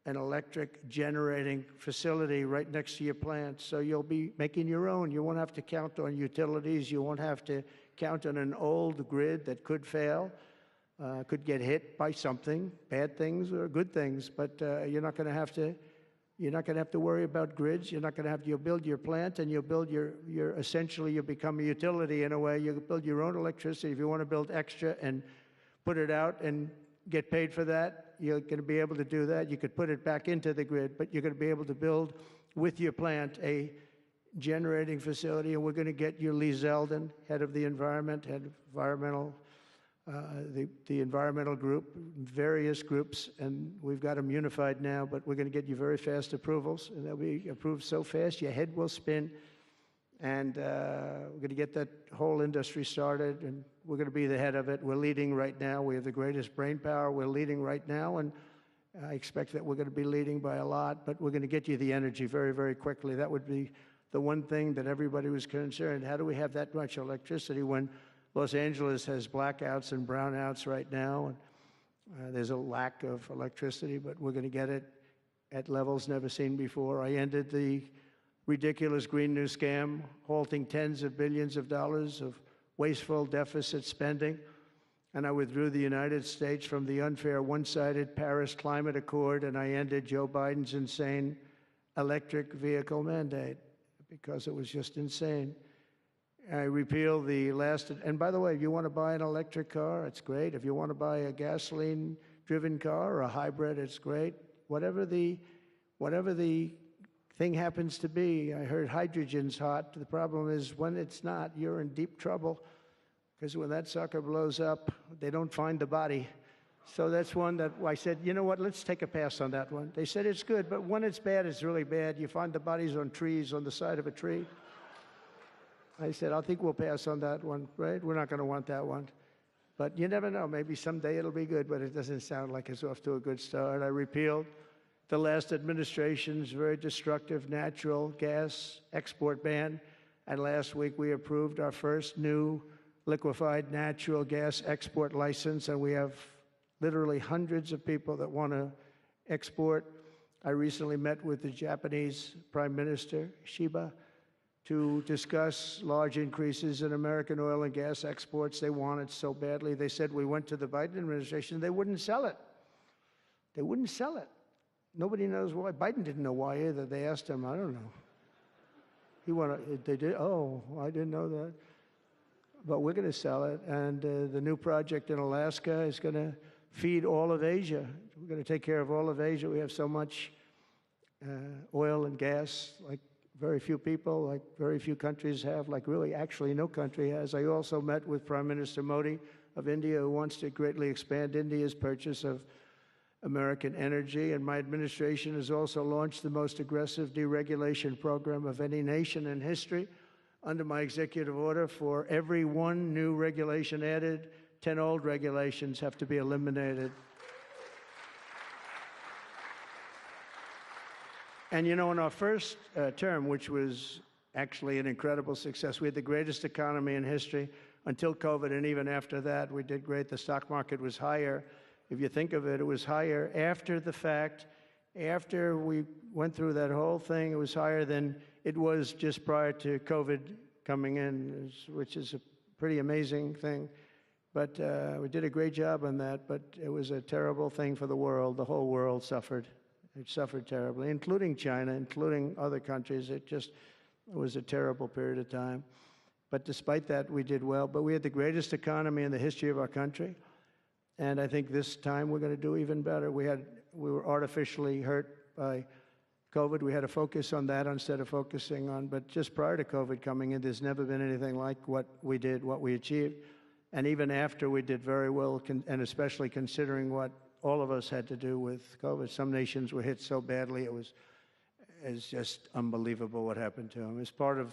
an electric generating facility right next to your plant. So you'll be making your own. You won't have to count on utilities. You won't have to count on an old grid that could fail, could get hit by something, bad things or good things. But you're not going to have to worry about grids. You'll build your plant, and you'll build essentially you'll become a utility in a way. You'll build your own electricity. If you want to build extra and put it out and get paid for that, you're going to be able to do that. You could put it back into the grid, but you're going to be able to build with your plant a generating facility. And we're going to get you Lee Zeldin, head of the environment, head of environmental, the environmental group, various groups, and we've got them unified now, but we're going to get you very fast approvals, and they'll be approved so fast your head will spin. And we're going to get that whole industry started, and we're going to be the head of it. We're leading right now. We have the greatest brain power. We're leading right now, and I expect that we're going to be leading by a lot, but we're going to get you the energy very, very quickly. That would be the one thing that everybody was concerned. How do we have that much electricity when Los Angeles has blackouts and brownouts right now? And there's a lack of electricity, but we're going to get it at levels never seen before. I ended the ridiculous Green New Scam, halting tens of billions of dollars of wasteful deficit spending. And I withdrew the United States from the unfair, one-sided Paris Climate Accord, and I ended Joe Biden's insane electric vehicle mandate because it was just insane. I repealed the last, and by the way, if you want to buy an electric car, it's great. If you want to buy a gasoline-driven car or a hybrid, it's great. Whatever the thing happens to be. I heard hydrogen's hot. The problem is when it's not, you're in deep trouble, because when that sucker blows up, they don't find the body. So that's one that I said, you know what, let's take a pass on that one. They said it's good, but when it's bad, it's really bad. You find the bodies on trees, on the side of a tree. I said, I think we'll pass on that one, right? We're not going to want that one. But you never know. Maybe someday it'll be good, but it doesn't sound like it's off to a good start. I repealed the last administration's very destructive natural gas export ban. And last week we approved our first new liquefied natural gas export license. And we have literally hundreds of people that want to export. I recently met with the Japanese Prime Minister, Shiba, to discuss large increases in American oil and gas exports. They want it so badly. They said we went to the Biden administration, they wouldn't sell it. They wouldn't sell it. Nobody knows why. Biden didn't know why either. They asked him, I don't know. They did, oh, I didn't know that. But we're going to sell it. And the new project in Alaska is going to feed all of Asia. We're going to take care of all of Asia. We have so much oil and gas, like very few people, like very few countries have, like really actually no country has. I also met with Prime Minister Modi of India, who wants to greatly expand India's purchase of American energy, and my administration has also launched the most aggressive deregulation program of any nation in history. Under my executive order, for every one new regulation added, 10 old regulations have to be eliminated. And you know, in our first term, which was actually an incredible success, we had the greatest economy in history until COVID, and even after that, we did great. The stock market was higher. If you think of it, it was higher after the fact. After we went through that whole thing, it was higher than it was just prior to COVID coming in, which is a pretty amazing thing. But we did a great job on that, but it was a terrible thing for the world. The whole world suffered. It suffered terribly, including China, including other countries. It was a terrible period of time. But despite that, we did well. But we had the greatest economy in the history of our country. And I think this time we're going to do even better. We were artificially hurt by COVID. We had to focus on that instead of focusing on, but just prior to COVID coming in, there's never been anything like what we did, what we achieved. And even after, we did very well, and especially considering what all of us had to do with COVID. Some nations were hit so badly, it's just unbelievable what happened to them. As part of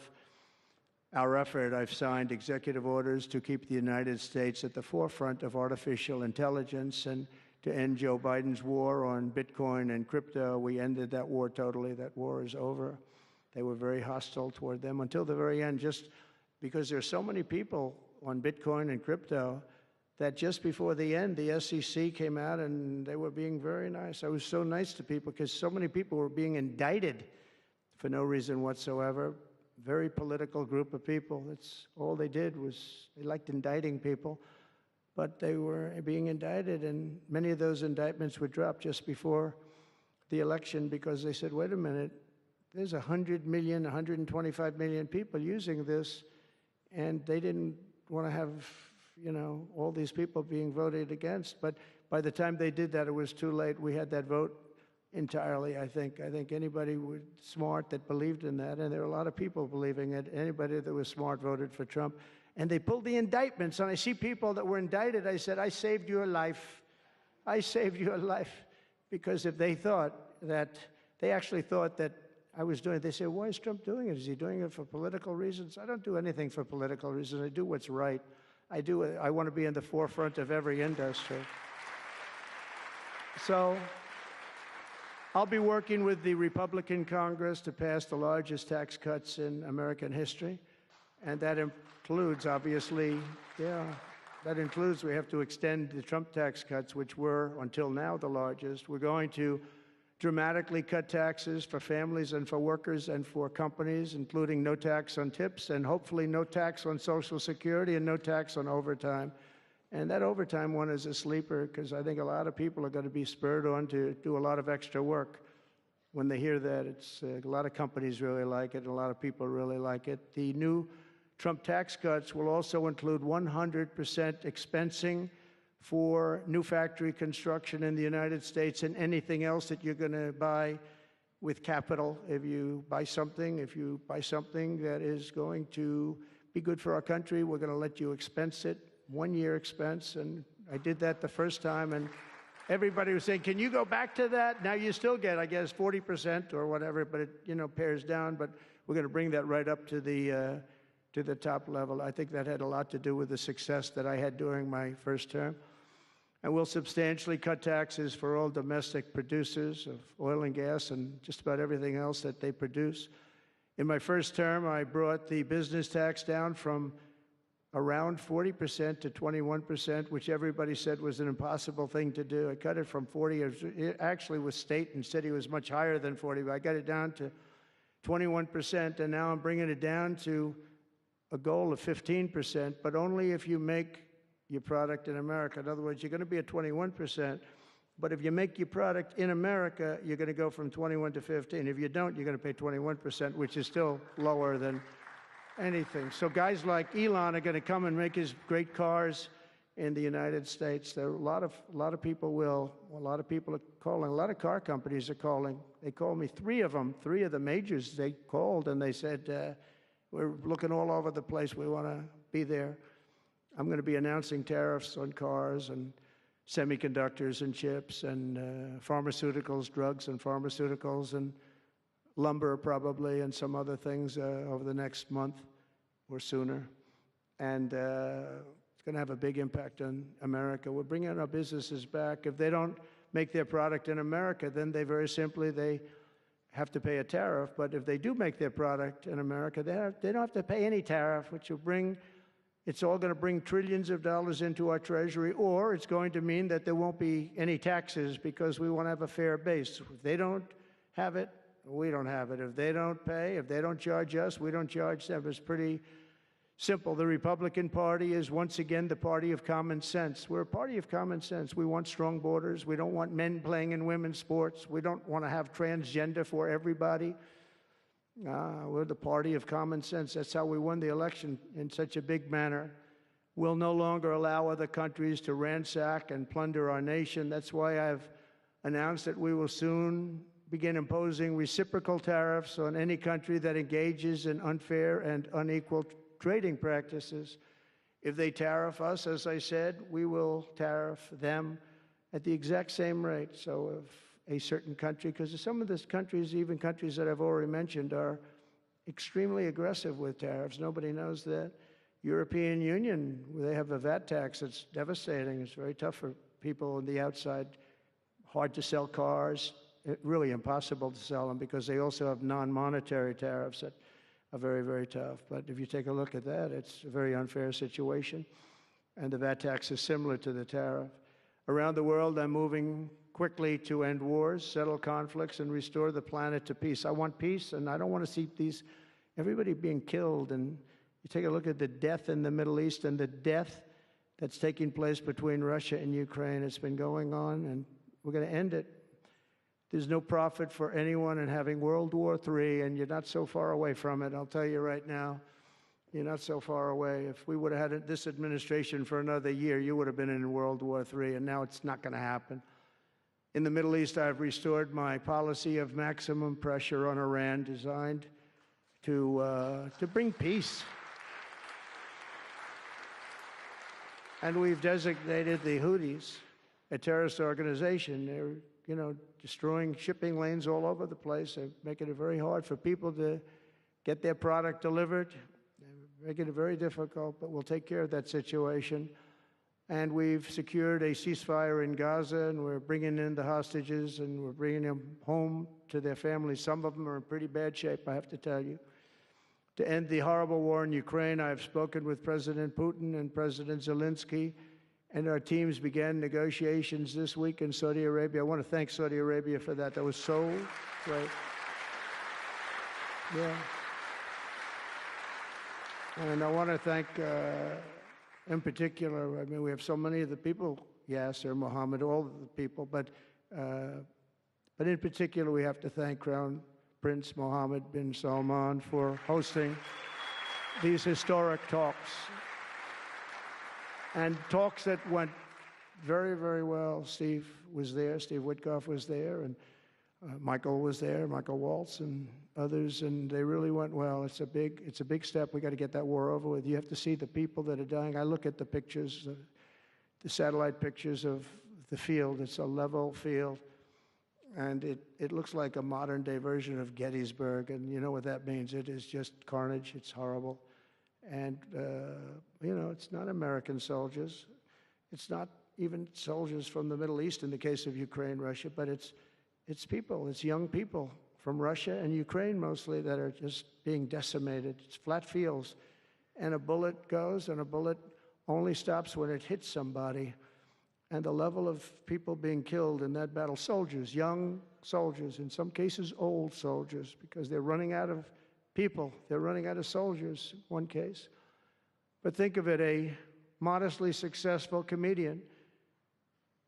our effort, I've signed executive orders to keep the United States at the forefront of artificial intelligence and to end Joe Biden's war on Bitcoin and crypto. We ended that war totally. That war is over. They were very hostile toward them until the very end, just because there's so many people on Bitcoin and crypto that just before the end, the SEC came out and they were being very nice. I was so nice to people because so many people were being indicted for no reason whatsoever. Very political group of people. That's all they did was they liked indicting people, but they were being indicted, and many of those indictments were dropped just before the election because they said, wait a minute, there's 100 million, 125 million people using this, and they didn't want to have, you know, all these people being voted against. But by the time they did that, it was too late. We had that vote entirely, I think. I think anybody smart that believed in that, and there were a lot of people believing it, anybody that was smart voted for Trump. And they pulled the indictments, and I see people that were indicted. I said, I saved your life. I saved your life. Because if they thought that, they actually thought that I was doing it, they said, why is Trump doing it? Is he doing it for political reasons? I don't do anything for political reasons. I do what's right. I want to be in the forefront of every industry. So I'll be working with the Republican Congress to pass the largest tax cuts in American history. And that includes, obviously, that includes we have to extend the Trump tax cuts, which were, until now, the largest. We're going to dramatically cut taxes for families and for workers and for companies, including no tax on tips and hopefully no tax on Social Security and no tax on overtime. And that overtime one is a sleeper because I think a lot of people are going to be spurred on to do a lot of extra work. When they hear that, it's a lot of companies really like it and a lot of people really like it. The new Trump tax cuts will also include 100% expensing for new factory construction in the United States and anything else that you're going to buy with capital. If you buy something that is going to be good for our country, we're going to let you expense it, 1 year expense. And I did that the first time, and everybody was saying, can you go back to that? Now you still get, I guess, 40% or whatever, but it, you know, pares down. But we're going to bring that right up to the top level. I think that had a lot to do with the success that I had during my first term. And we'll substantially cut taxes for all domestic producers of oil and gas and just about everything else that they produce. In my first term, I brought the business tax down from around 40% to 21%, which everybody said was an impossible thing to do. I cut it from 40. It actually was state and city was much higher than 40, but I got it down to 21%, and now I'm bringing it down to a goal of 15%, but only if you make your product in America. In other words, you're going to be at 21%, but if you make your product in America, you're going to go from 21 to 15. If you don't, you're going to pay 21%, which is still lower than anything. So guys like Elon are going to come and make his great cars in the United States. There are a lot of people will. A lot of people are calling. A lot of car companies are calling. They called me, three of the majors. They called and they said, we're looking all over the place. We want to be there. I'm going to be announcing tariffs on cars and semiconductors and chips and pharmaceuticals, drugs and pharmaceuticals and lumber probably and some other things over the next month or sooner. And it's going to have a big impact on America. We're bringing our businesses back. If they don't make their product in America, then they very simply, they have to pay a tariff. But if they do make their product in America, they don't have to pay any tariff, which will bring, it's all going to bring trillions of dollars into our treasury, or it's going to mean that there won't be any taxes because we want to have a fair base. If they don't have it, we don't have it. If they don't pay, if they don't charge us, we don't charge them. It's pretty simple. The Republican Party is once again the party of common sense. We're a party of common sense. We want strong borders. We don't want men playing in women's sports. We don't want to have transgender for everybody. We're the party of common sense. That's how we won the election in such a big manner. We'll no longer allow other countries to ransack and plunder our nation. That's why I've announced that we will soon begin imposing reciprocal tariffs on any country that engages in unfair and unequal trading practices. If they tariff us, as I said, we will tariff them at the exact same rate. So if a certain country, because some of these countries, even countries that I've already mentioned, are extremely aggressive with tariffs. Nobody knows that. European Union, they have a VAT tax that's devastating. It's very tough for people on the outside. Hard to sell cars, really impossible to sell them because they also have non-monetary tariffs that are very, very tough. But if you take a look at that, it's a very unfair situation. And the VAT tax is similar to the tariff. Around the world, I'm moving quickly to end wars, settle conflicts, and restore the planet to peace. I want peace, and I don't want to see everybody being killed. And you take a look at the death in the Middle East and the death that's taking place between Russia and Ukraine. It's been going on, and we're going to end it. There's no profit for anyone in having World War III, and you're not so far away from it. I'll tell you right now, you're not so far away. If we would have had this administration for another year, you would have been in World War III, and now it's not going to happen. In the Middle East, I've restored my policy of maximum pressure on Iran, designed to bring peace. And we've designated the Houthis a terrorist organization. They're, destroying shipping lanes all over the place. They're making it very hard for people to get their product delivered. They're making it very difficult, but we'll take care of that situation. And we've secured a ceasefire in Gaza, and we're bringing in the hostages, and we're bringing them home to their families. Some of them are in pretty bad shape, I have to tell you. To end the horrible war in Ukraine, I've spoken with President Putin and President Zelensky, and our teams began negotiations this week in Saudi Arabia. I want to thank Saudi Arabia for that. That was so great. Yeah. And I want to thank, in particular, I mean, we have so many of the people, Yasser, Mohammed, all of the people, but in particular, we have to thank Crown Prince Mohammed bin Salman for hosting these historic talks. And talks that went very, very well. Steve was there, Steve Witkoff was there, and Michael was there, Michael Waltz and others, and they really went well. It's a big step. We got to get that war over with. You have to see the people that are dying. I look at the pictures, the satellite pictures of the field. It's a level field, and it looks like a modern-day version of Gettysburg, and you know what that means. It is just carnage. It's horrible. And, it's not American soldiers. It's not even soldiers from the Middle East in the case of Ukraine, Russia, but it's people, it's young people from Russia and Ukraine mostly that are just being decimated. It's flat fields, and a bullet goes, and a bullet only stops when it hits somebody. And the level of people being killed in that battle, soldiers, young soldiers, in some cases old soldiers, because they're running out of people. They're running out of soldiers, in one case. But think of it, a modestly successful comedian,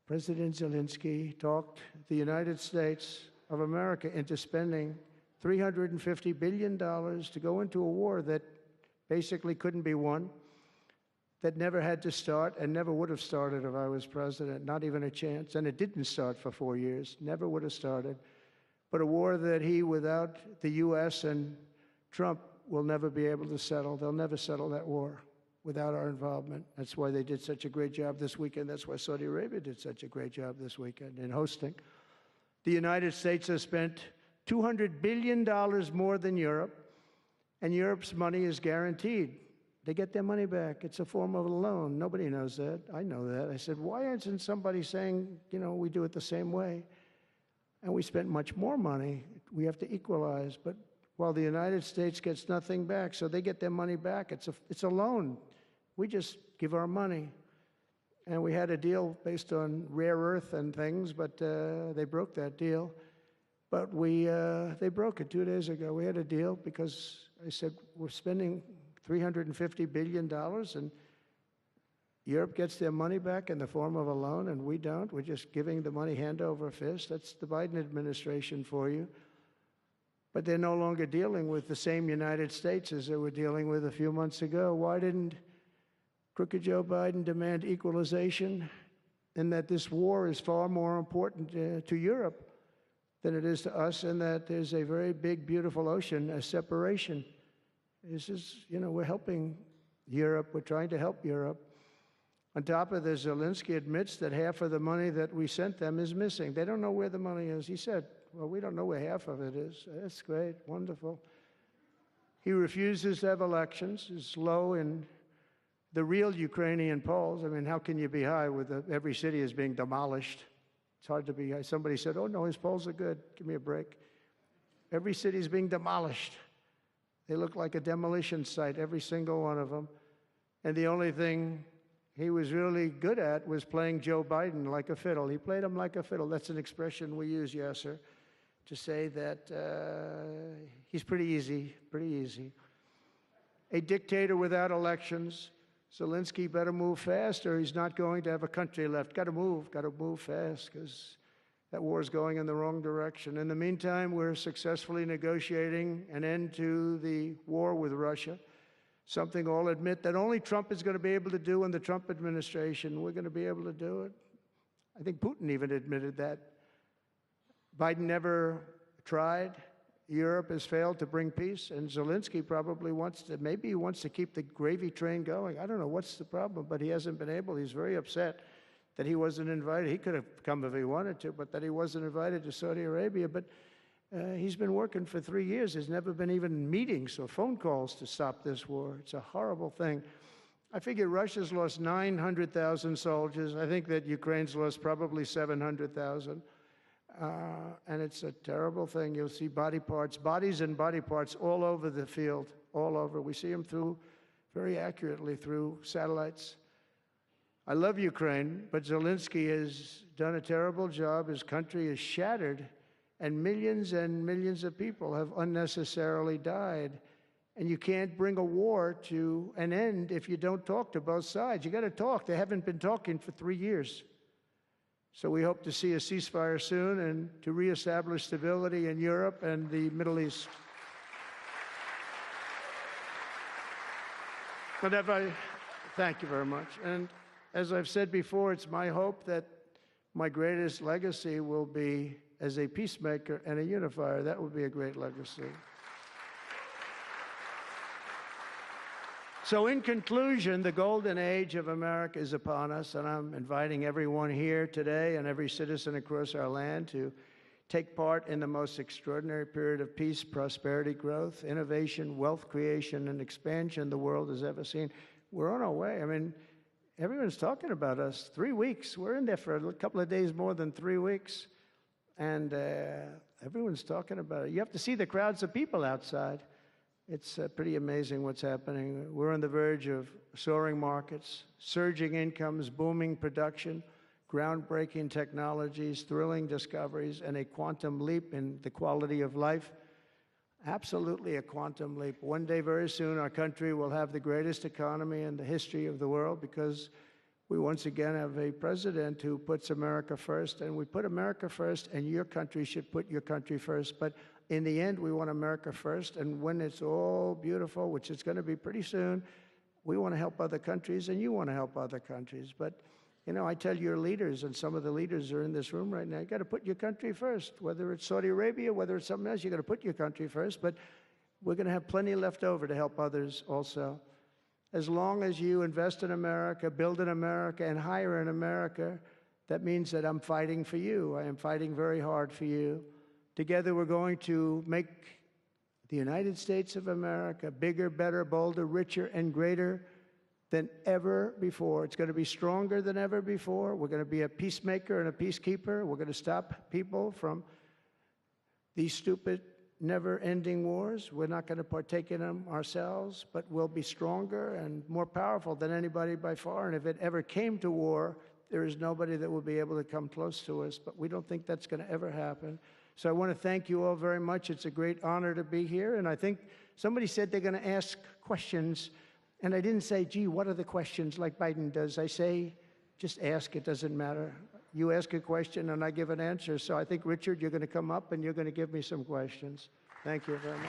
President Zelensky, talked the United States of America into spending $350 billion to go into a war that basically couldn't be won, that never had to start and never would have started if I was president, not even a chance. And it didn't start for 4 years, never would have started. But a war that he, without the U.S. and Trump, will never be able to settle. They'll never settle that war without our involvement. That's why they did such a great job this weekend. That's why Saudi Arabia did such a great job this weekend in hosting. The United States has spent $200 billion more than Europe, and Europe's money is guaranteed. They get their money back. It's a form of a loan. Nobody knows that. I know that. I said, why isn't somebody saying, we do it the same way? And we spent much more money. We have to equalize. But while the United States gets nothing back, so they get their money back. It's a loan. We just give our money. And we had a deal based on rare earth and things, but they broke that deal. But they broke it 2 days ago. We had a deal because I said, we're spending $350 billion, and Europe gets their money back in the form of a loan, and we don't. We're just giving the money hand over fist. That's the Biden administration for you. But they're no longer dealing with the same United States as they were dealing with a few months ago. Why didn't crooked Joe Biden demand equalization, and that this war is far more important to Europe than it is to us, and that there's a very big, beautiful ocean, a separation? This is, we're helping Europe. We're trying to help Europe. On top of this, Zelensky admits that half of the money that we sent them is missing. They don't know where the money is. He said, well, we don't know where half of it is. That's great, wonderful. He refuses to have elections, is low in the real Ukrainian polls. I mean, how can you be high with every city is being demolished? It's hard to be high. Somebody said, oh, no, his polls are good. Give me a break. Every city is being demolished. They look like a demolition site, every single one of them. And the only thing he was really good at was playing Joe Biden like a fiddle. He played him like a fiddle. That's an expression we use, Yasser, to say that he's pretty easy, pretty easy. A dictator without elections. Zelensky better move fast or he's not going to have a country left. Got to move fast because that war is going in the wrong direction. In the meantime, we're successfully negotiating an end to the war with Russia, something I'll admit that only Trump is going to be able to do in the Trump administration. We're going to be able to do it. I think Putin even admitted that. Biden never tried. Europe has failed to bring peace, and Zelensky probably wants to, maybe he wants to keep the gravy train going. I don't know what's the problem, but he hasn't been able. He's very upset that he wasn't invited. He could have come if he wanted to, but that he wasn't invited to Saudi Arabia. But he's been working for 3 years. There's never been even meetings or phone calls to stop this war. It's a horrible thing. I figure Russia's lost 900,000 soldiers. I think that Ukraine's lost probably 700,000. And it's a terrible thing. You'll see bodies and body parts all over the field, all over. We see them very accurately through satellites. I love Ukraine, but Zelensky has done a terrible job. His country is shattered, and millions of people have unnecessarily died. And you can't bring a war to an end if you don't talk to both sides. You got to talk. They haven't been talking for 3 years. So we hope to see a ceasefire soon and to reestablish stability in Europe and the Middle East. But thank you very much. And as I've said before, it's my hope that my greatest legacy will be as a peacemaker and a unifier. That would be a great legacy. So in conclusion, the golden age of America is upon us, and I'm inviting everyone here today and every citizen across our land to take part in the most extraordinary period of peace, prosperity, growth, innovation, wealth creation, and expansion the world has ever seen. We're on our way. I mean, everyone's talking about us. 3 weeks. We're in there for a couple of days more than 3 weeks. And everyone's talking about it. You have to see the crowds of people outside. It's pretty amazing what's happening. We're on the verge of soaring markets, surging incomes, booming production, groundbreaking technologies, thrilling discoveries, and a quantum leap in the quality of life. Absolutely a quantum leap. One day, very soon, our country will have the greatest economy in the history of the world because we once again have a president who puts America first, and we put America first, and your country should put your country first. But in the end, we want America first, and when it's all beautiful, which it's going to be pretty soon, we want to help other countries, and you want to help other countries. But, you know, I tell your leaders, and some of the leaders are in this room right now, you got to put your country first. Whether it's Saudi Arabia, whether it's something else, you got to put your country first. But we're going to have plenty left over to help others also. As long as you invest in America, build in America, and hire in America, that means that I'm fighting for you. I am fighting very hard for you. Together, we're going to make the United States of America bigger, better, bolder, richer, and greater than ever before. It's going to be stronger than ever before. We're going to be a peacemaker and a peacekeeper. We're going to stop people from these stupid, never-ending wars. We're not going to partake in them ourselves, but we'll be stronger and more powerful than anybody by far. And if it ever came to war, there is nobody that will be able to come close to us. But we don't think that's going to ever happen. So I want to thank you all very much. It's a great honor to be here. And I think somebody said they're going to ask questions. And I didn't say, gee, what are the questions like Biden does? I say, just ask. It doesn't matter. You ask a question and I give an answer. So I think, Richard, you're going to come up and you're going to give me some questions. Thank you very much.